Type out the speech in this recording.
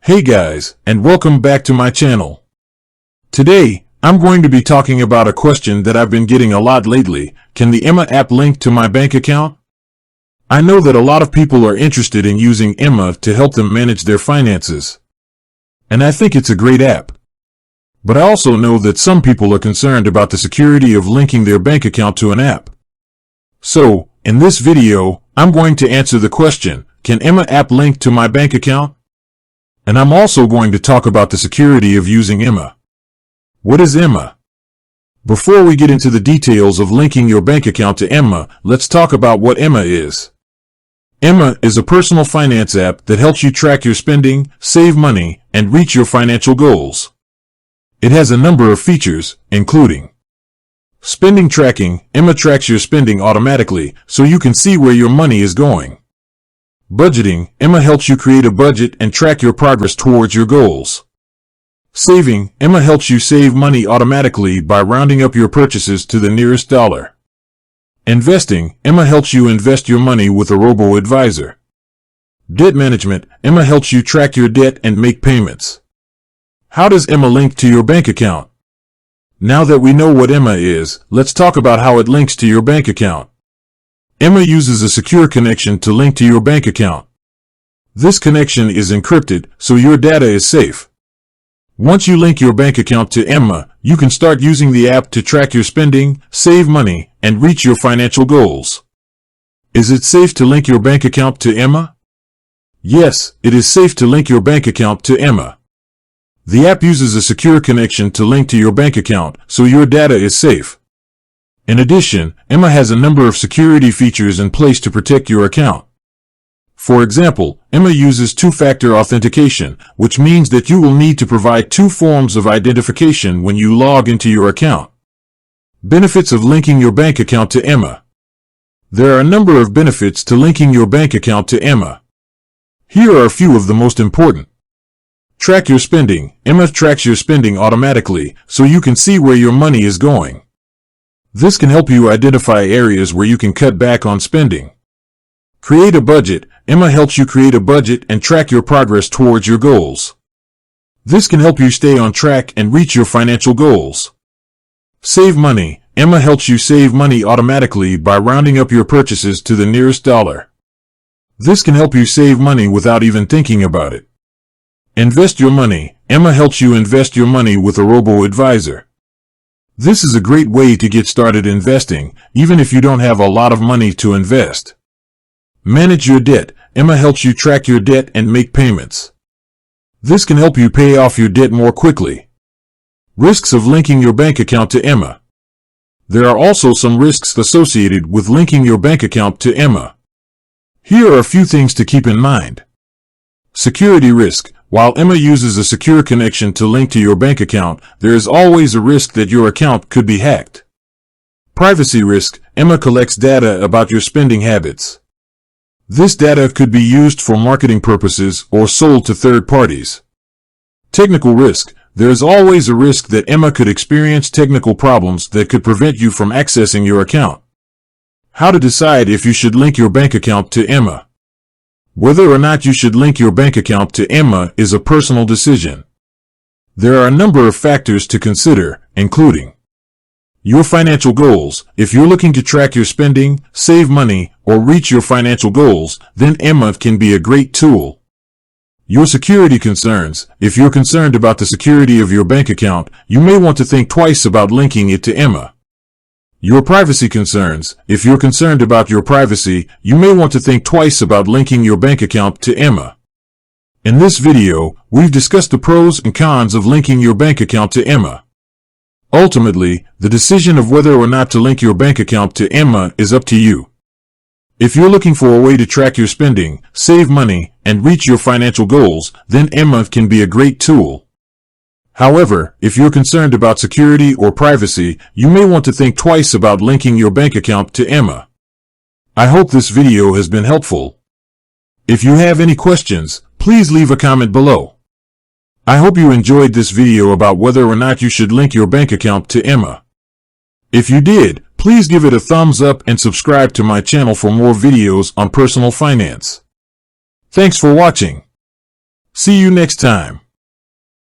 Hey guys, and welcome back to my channel. Today, I'm going to be talking about a question that I've been getting a lot lately. Can the Emma app link to my bank account? I know that a lot of people are interested in using Emma to help them manage their finances. And I think it's a great app. But I also know that some people are concerned about the security of linking their bank account to an app. So, in this video, I'm going to answer the question, can Emma app link to my bank account? And I'm also going to talk about the security of using Emma. What is Emma? Before we get into the details of linking your bank account to Emma, let's talk about what Emma is. Emma is a personal finance app that helps you track your spending, save money, and reach your financial goals. It has a number of features, including spending tracking. Emma tracks your spending automatically, so you can see where your money is going. Budgeting. Emma helps you create a budget and track your progress towards your goals. Saving. Emma helps you save money automatically by rounding up your purchases to the nearest dollar. Investing. Emma helps you invest your money with a robo-advisor. Debt management. Emma helps you track your debt and make payments. How does Emma link to your bank account? Now that we know what Emma is, let's talk about how it links to your bank account. Emma uses a secure connection to link to your bank account. This connection is encrypted, so your data is safe. Once you link your bank account to Emma, you can start using the app to track your spending, save money, and reach your financial goals. Is it safe to link your bank account to Emma? Yes, it is safe to link your bank account to Emma. The app uses a secure connection to link to your bank account, so your data is safe. In addition, Emma has a number of security features in place to protect your account. For example, Emma uses two-factor authentication, which means that you will need to provide two forms of identification when you log into your account. Benefits of linking your bank account to Emma. There are a number of benefits to linking your bank account to Emma. Here are a few of the most important. Track your spending. Emma tracks your spending automatically, so you can see where your money is going. This can help you identify areas where you can cut back on spending. Create a budget. Emma helps you create a budget and track your progress towards your goals. This can help you stay on track and reach your financial goals. Save money. Emma helps you save money automatically by rounding up your purchases to the nearest dollar. This can help you save money without even thinking about it. Invest your money. Emma helps you invest your money with a robo-advisor. This is a great way to get started investing, even if you don't have a lot of money to invest. Manage your debt. Emma helps you track your debt and make payments. This can help you pay off your debt more quickly. Risks of linking your bank account to Emma. There are also some risks associated with linking your bank account to Emma. Here are a few things to keep in mind. Security risk. While Emma uses a secure connection to link to your bank account, there is always a risk that your account could be hacked. Privacy risk. Emma collects data about your spending habits. This data could be used for marketing purposes or sold to third parties. Technical risk. There is always a risk that Emma could experience technical problems that could prevent you from accessing your account. How to decide if you should link your bank account to Emma. Whether or not you should link your bank account to Emma is a personal decision. There are a number of factors to consider, including your financial goals. If you're looking to track your spending, save money, or reach your financial goals, then Emma can be a great tool. Your security concerns. If you're concerned about the security of your bank account, you may want to think twice about linking it to Emma. Your privacy concerns. If you're concerned about your privacy, you may want to think twice about linking your bank account to Emma. In this video, we've discussed the pros and cons of linking your bank account to Emma. Ultimately, the decision of whether or not to link your bank account to Emma is up to you. If you're looking for a way to track your spending, save money, and reach your financial goals, then Emma can be a great tool. However, if you're concerned about security or privacy, you may want to think twice about linking your bank account to Emma. I hope this video has been helpful. If you have any questions, please leave a comment below. I hope you enjoyed this video about whether or not you should link your bank account to Emma. If you did, please give it a thumbs up and subscribe to my channel for more videos on personal finance. Thanks for watching. See you next time.